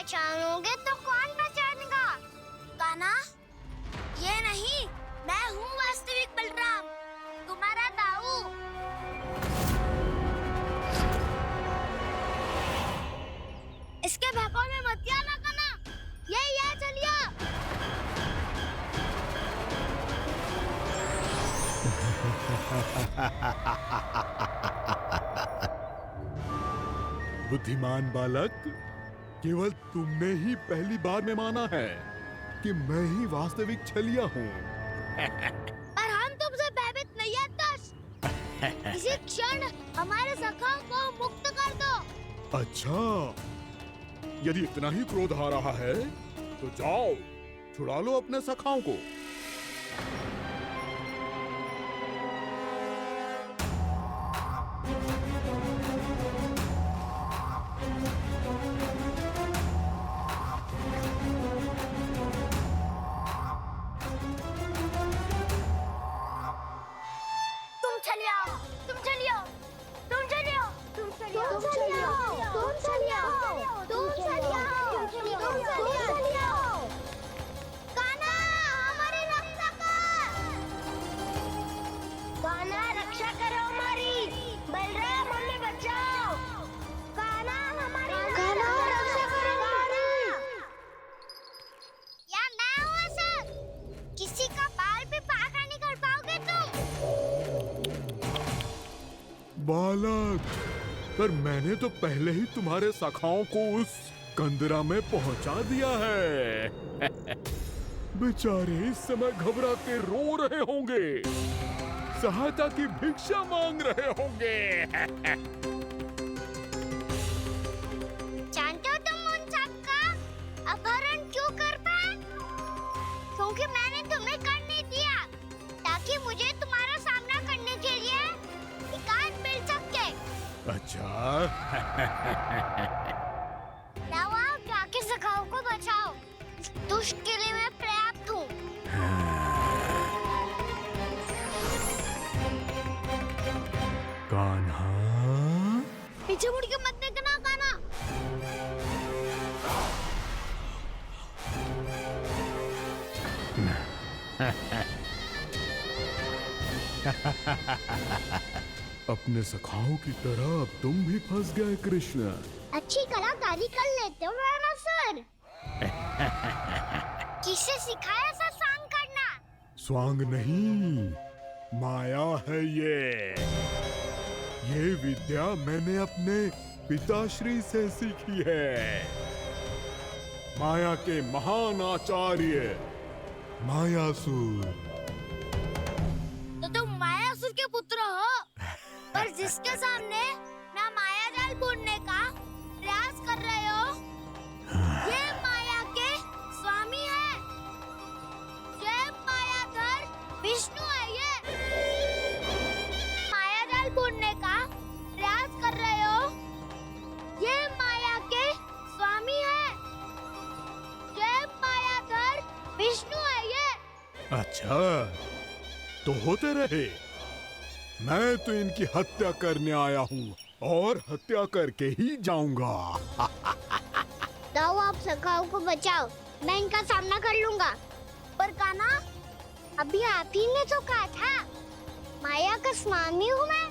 पहचानोगे तो कौन पहचानेगा? कान्हा, ये नहीं, मैं हूँ वास्तविक बलराम, तुम्हारा दाऊ। इसके बहकावे में मत आना कान्हा, ये चलिए। बुद्धिमान बालक, केवल तुमने ही पहली बार में माना है कि मैं ही वास्तविक छलिया हूँ। पर हम तुमसे भयभीत नहीं है दस। इसी क्षण हमारे सखाओं को मुक्त कर दो। अच्छा, यदि इतना ही क्रोध आ रहा है तो जाओ, छुड़ा लो अपने सखाओं को। बालक, पर मैंने तो पहले ही तुम्हारे सखाओं को उस कंदरा में पहुंचा दिया है। बेचारे इस समय घबरा के रो रहे होंगे, सहायता की भिक्षा मांग रहे होंगे। जानते हो तुम उन सबका अपहरण क्यों कर पाए? क्योंकि मैंने तुम्हें कर नहीं दिया, ताकि मुझे तुम्हारा सामना करने के लिए एकांत मिल सके। अच्छा। आओ, जाके सखाओं को बचाओ। इस दुष्ट के लिए मैं पर्याप्त हूँ। कान्हा, पीछे मुड़ के मत देखना कान्हा। अपने सखाओ की तरह अब तुम भी फंस गए कृष्ण। अच्छी कलाकारी कर लेते हो रानासुर। किससे सिखाया ऐसा स्वांग करना? स्वांग नहीं, माया है ये विद्या मैंने अपने पिताश्री से सीखी है। माया के महान आचार्य मायासुर। तो तुम मायासुर के पुत्र हो, पर जिसके सामने ना माया जाल बुनने का प्रयास कर रहे हो, ये माया के स्वामी है। ये मायाधर विष्णु है। ये माया जाल बुनने का प्रयास कर रहे हो, ये माया के स्वामी है। ये मायाधर विष्णु है। ये अच्छा, तो होते रहे। मैं तो इनकी हत्या करने आया हूँ और हत्या करके ही जाऊंगा। दाऊ, आप सखाओं को बचाओ, मैं इनका सामना कर लूंगा। पर कान्हा, अभी आप ही ने तो कहा था माया का स्वामी हूँ मैं।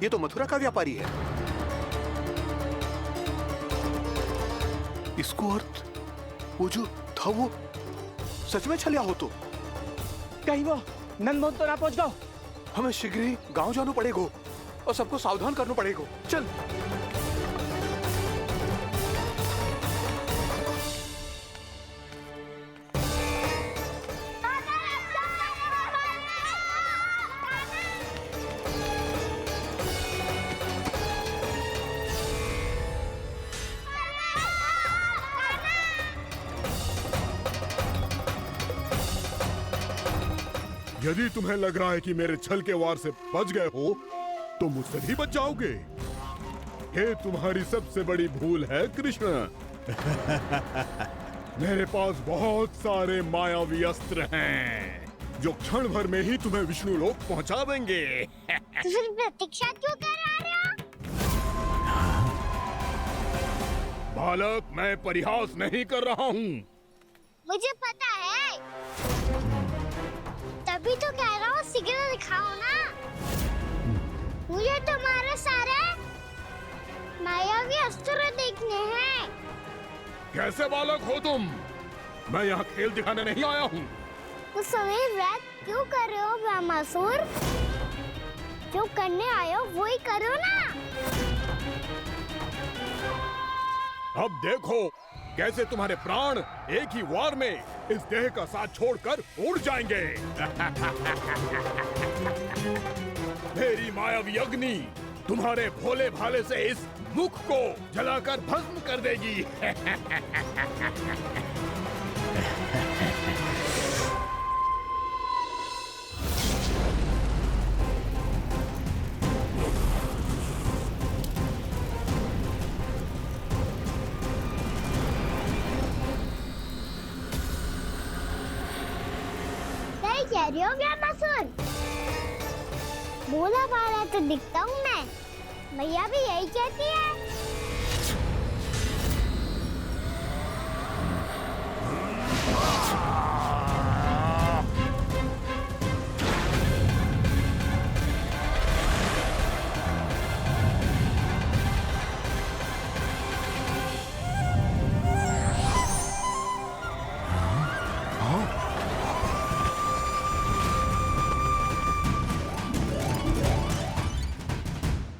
ये तो मथुरा का व्यापारी है। इसको अर्थ वो जो था वो सच में छलिया हो तो? कहीं वो नंदमोहन तो ना पहुंच गो। हमें शीघ्र ही गांव जाना पड़ेगा और सबको सावधान करना पड़ेगा। चल। यदि तुम्हें लग रहा है कि मेरे छल के वार से बच गए हो, तो मुझसे भी बच जाओगे। ये तुम्हारी सबसे बड़ी भूल है कृष्ण। मेरे पास बहुत सारे मायावी अस्त्र हैं जो क्षण भर में ही तुम्हें विष्णु लोक पहुंचा देंगे। तो फिर प्रतीक्षा क्यों कर रहे हो? बालक, मैं परिहास नहीं कर रहा हूँ। मुझे पता है, तभी तो कह रहा हूँ शीघ्र दिखाओ ना। मुझे तुम्हारे सारे मायावी अस्त्र देखने हैं। कैसे बालक हो तुम? मैं यहाँ खेल दिखाने नहीं आया हूँ। तो सवेर रात क्यों कर रहे हो ब्रह्मासुर? जो करने आए हो वो ही करो ना। अब देखो कैसे तुम्हारे प्राण एक ही वार में इस देह का साथ छोड़कर उड़ जाएंगे। मेरी मायावी अग्नि तुम्हारे भोले भाले से इस मुख को जलाकर भस्म कर देगी। सही कह रही हो ब्रह्मासुर। भोला भाला तो दिखता हूँ मैं। मैया भी यही कहती है।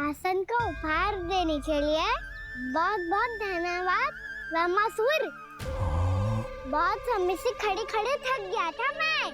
आसन को उपहार देने के लिए बहुत बहुत धन्यवाद ब्रह्मासुर। बहुत समय से खड़े खड़े थक गया था मैं।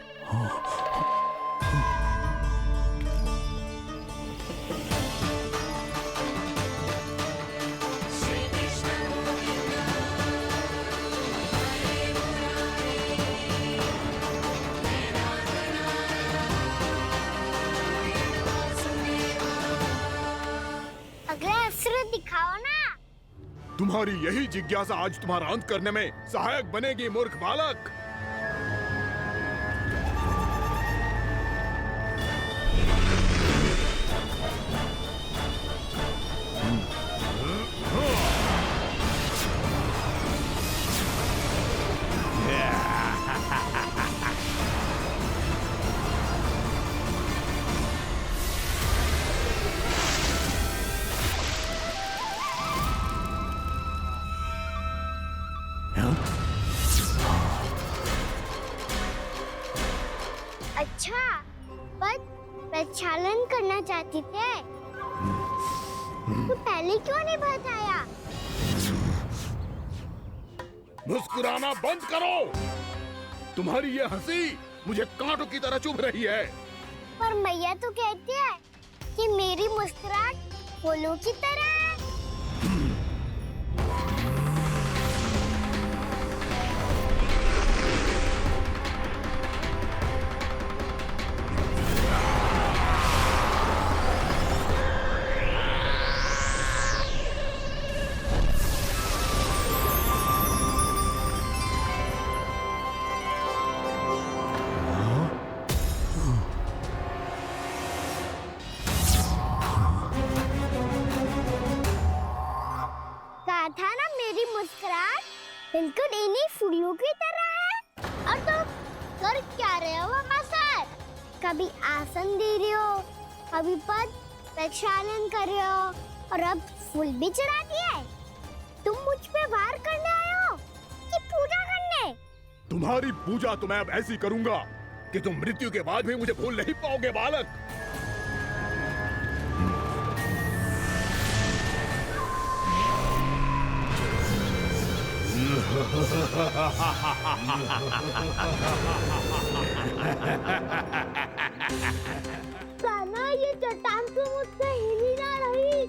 अगला अस्त्र दिखाओ ना। तुम्हारी यही जिज्ञासा आज तुम्हारा अंत करने में सहायक बनेगी मूर्ख बालक। अच्छा, पर प्रक्षालन करना चाहती थे तो पहले क्यों नहीं बताया? मुस्कुराना बंद करो। तुम्हारी ये हंसी मुझे कांटों की तरह चुभ रही है। पर मैया तो कहती है कि मेरी मुस्कुराहट फूलों की तरह है। कहा था ना मेरी मुस्कुराहट बिल्कुल इन्हीं फूलों की तरह है। और तो कर क्या रहे हो मामा सर? कभी आसन दे रहे हो, कभी पद प्रक्षालन कर रहे हो और अब फूल भी चढ़ा दिए। तुम मुझ पे वार करने आए हो कि पूजा करने? तुम्हारी पूजा तो मैं अब ऐसी करूंगा कि तुम मृत्यु के बाद भी मुझे भूल नहीं पाओगे बालक। साना, ये चट्टान तो मुझसे हिल ही ना रही।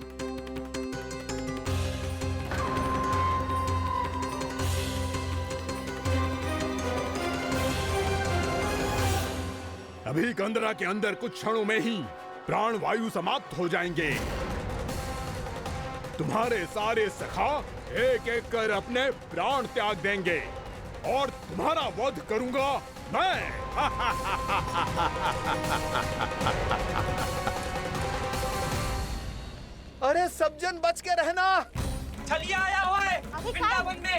अभी कंदरा के अंदर कुछ क्षणों में ही प्राण वायु समाप्त हो जाएंगे। तुम्हारे सारे सखा एक एक कर अपने प्राण त्याग देंगे। और तुम्हारा वध करूंगा मैं। अरे सब जन बच के रहना। छलिया आया हुआ है वृंदावन में।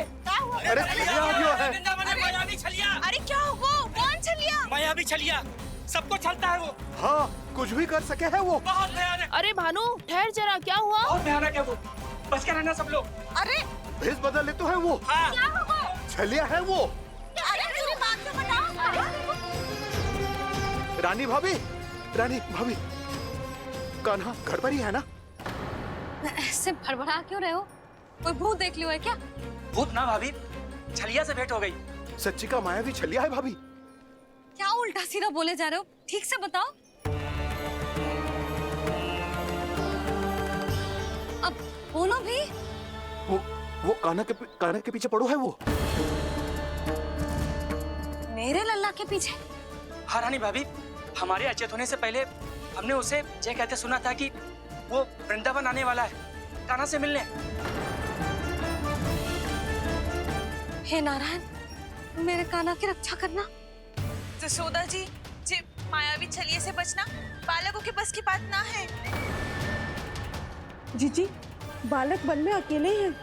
अरे छलिया आ गया है। वृंदावन में मायावी छलिया। अरे क्या हुआ? कौन छलिया? मायावी छलिया सबको छलता है वो। हाँ, कुछ भी कर सके है वो। बहुत भयानक। अरे भानु ठहर जरा, क्या हुआ? बहुत भयानक है वो। बच के रहना सब लोग। अरे भेष बदल ले तो है वो। हाँ। क्या हुआ? छलिया है वो। अरे मेरी बात तो बताओ। रानी भाभी, रानी भाभी, कान्हा घर पर ही है ना? ऐसे भड़बड़ा क्यों रहे हो? कोई भूत देख लियो है क्या? भूत ना भाभी, छलिया से भेंट हो गई। सच्ची का मायावी छलिया है भाभी। क्या उल्टा सीधा बोले जा रहे हो? ठीक से बताओ। अब बोलो भी। वो कान्हा के पीछे पड़ो है वो। मेरे लल्ला के पीछे? हाँ रानी भाभी, हमारे अचेत होने से पहले हमने उसे ये कहते सुना था कि वो वृंदावन आने वाला है कान्हा से मिलने। हे नारायण, मेरे कान्हा की रक्षा करना। जसोदा जी, मायावी छलिए से बचना बालकों के बस की बात ना है। जीजी, बालक वन में अकेले हैं।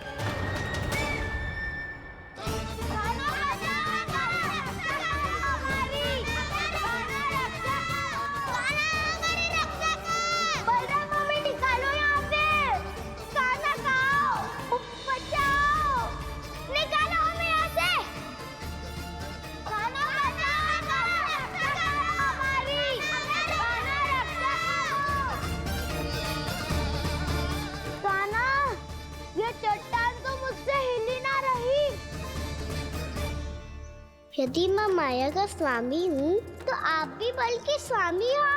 यदि मैं माया का स्वामी हूँ तो आप भी बल के स्वामी हो।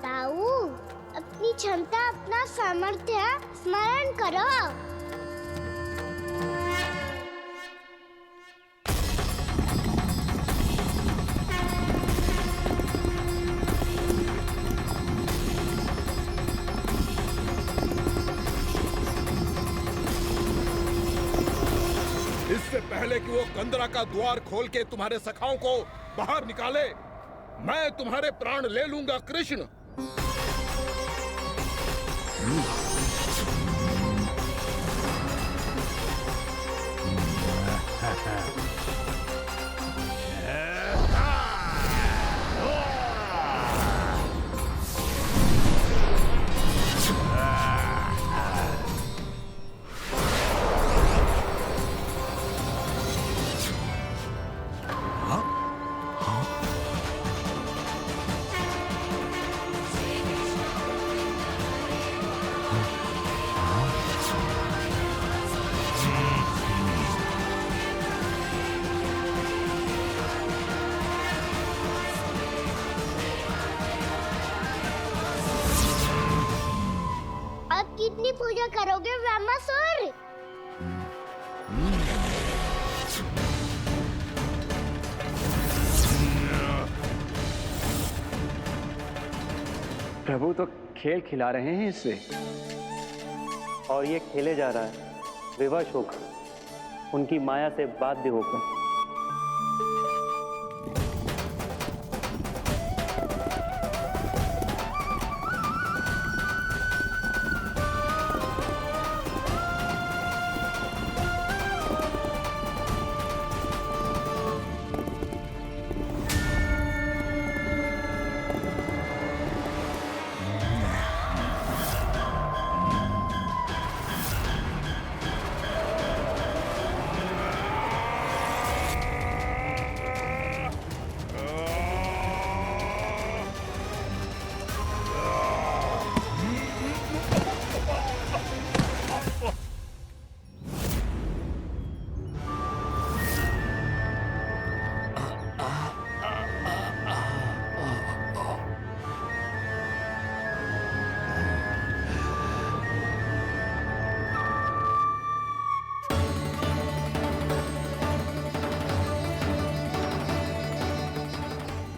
ताऊ, अपनी क्षमता, अपना सामर्थ्य स्मरण करो। इससे पहले कि वो कंदरा का द्वार खोल के तुम्हारे सखाओं को बाहर निकाले, मैं तुम्हारे प्राण ले लूंगा कृष्ण। अब कितनी पूजा करोगे ब्रह्मासुर? प्रभु तो खेल खिला रहे हैं इससे, और ये खेले जा रहा है विवश होकर, उनकी माया से बाध्य होकर।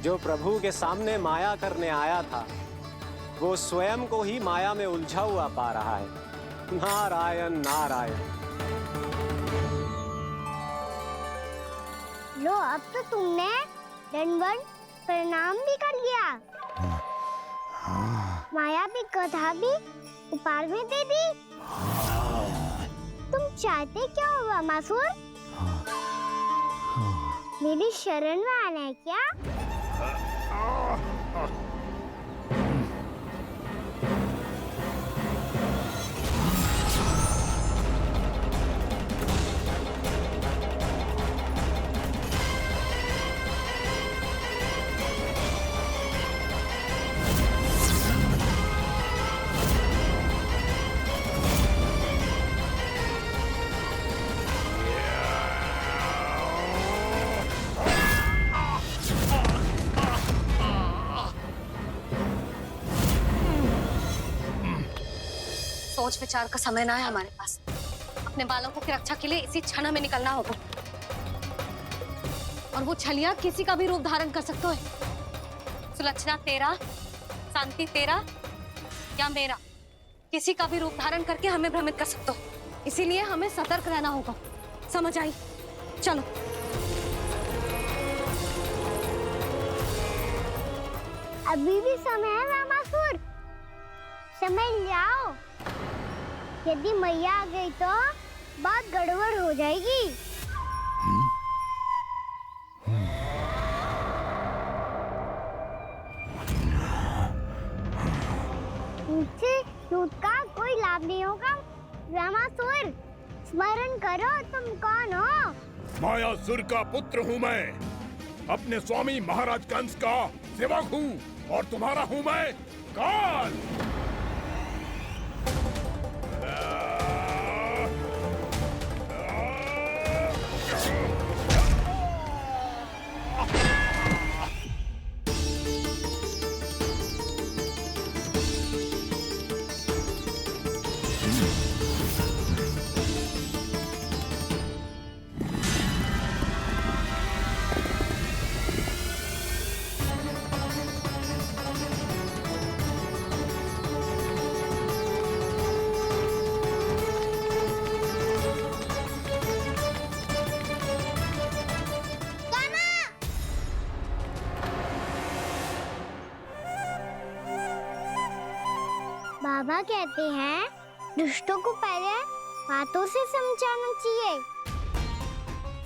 जो प्रभु के सामने माया करने आया था, वो स्वयं को ही माया में उलझा हुआ पा रहा है। नारायण नारायण। लो अब तो तुमने दंडवत प्रणाम भी कर लिया। माया भी कथा भी उपहार भी दे दी। तुम चाहते क्या हो वामासुर? मेरी शरण में आना है क्या? सोच विचार का समय ना है हमारे पास। अपने बालकों की रक्षा के लिए इसी क्षण में निकलना होगा। और वो छलिया किसी का भी रूप धारण कर सकते हैं। सुलक्षणा तेरा, शांति तेरा या मेरा, किसी का भी रूप धारण करके हमें भ्रमित कर सकते हो। इसीलिए हमें सतर्क रहना होगा। समझ आई? चलो। अभी भी समय है वामासुर, समझ जाओ। यदि मैया आ गई तो बात गड़बड़ हो जाएगी। मुझसे झूठ का कोई लाभ नहीं होगा। वामासुर, स्मरण करो तुम कौन हो? मायासुर का पुत्र हूँ मैं। अपने स्वामी महाराज कंस का सेवक हूँ और तुम्हारा हूँ मैं काल। बाबा कहते हैं दुष्टों को पहले बातों से समझाना चाहिए,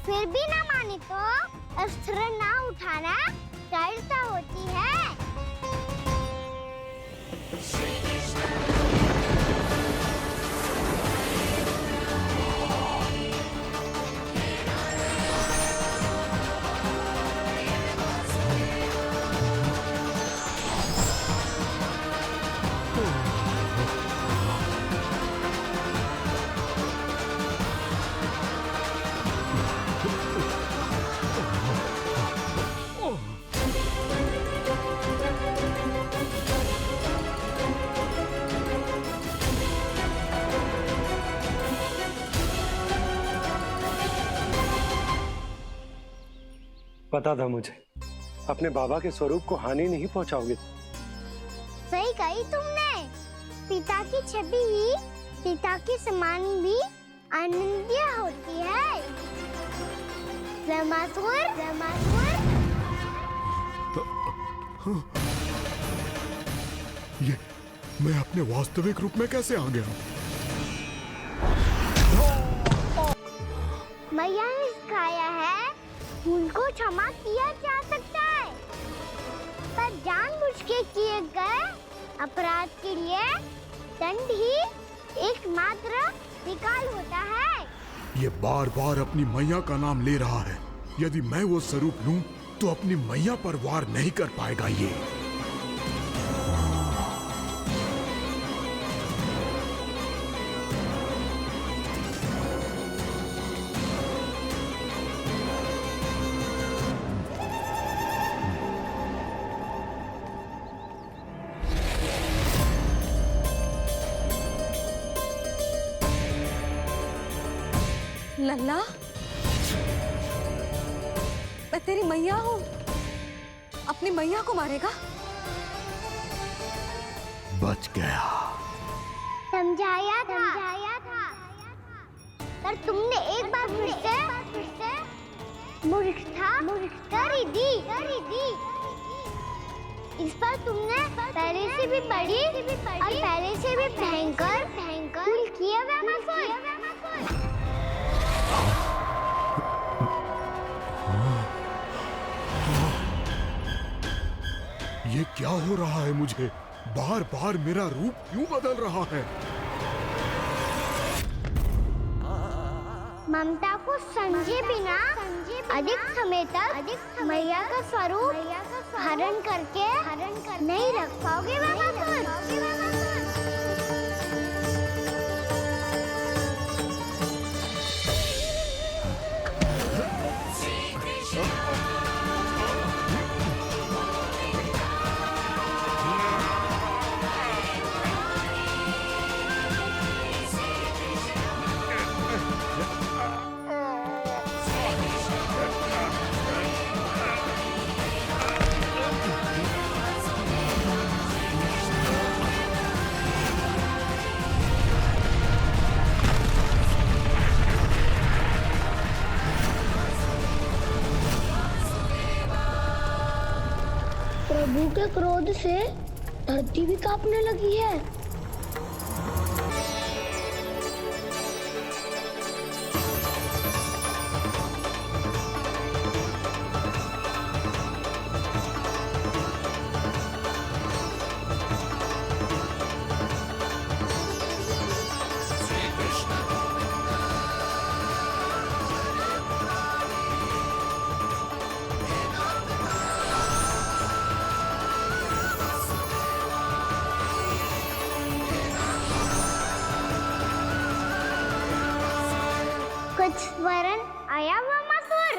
फिर भी ना माने तो अस्त्र ना उठाना कायरता होती है। पता था मुझे, अपने बाबा के स्वरूप को हानि नहीं पहुंचाओगे। सही कही तुमने। पिता की छवि ही पिता के समान भी आनंदीय होती है। वामासुर, वामासुर। ये मैं अपने वास्तविक रूप में कैसे आ गया? मैया ने सिखाया है उनको क्षमा किया जा सकता है, पर जानबूझ के किए गए अपराध के लिए दंड ही एकमात्र विकल्प होता है। ये बार बार अपनी मैया का नाम ले रहा है। यदि मैं वो स्वरूप लूं तो अपनी मैया पर वार नहीं कर पाएगा ये। लल्ला, मैं तेरी मैया हूँ। अपनी मैया को मारेगा? बच गया। समझाया था, पर तुमने एक बार फिर से मूर्खता करी दी। इस पर तुमने पहले से भी बड़ी और पहले से भी भयंकर भूल किया व्यामासुर। ये क्या हो रहा है मुझे? बार बार मेरा रूप क्यों बदल रहा है? ममता को समझे बिना अधिक समय तक मैया का स्वरूप हरण करके नहीं रख पाओगे व्यामासुर। प्रभु के क्रोध से धरती भी कांपने लगी है। कुछ वरन आया व्यामासुर?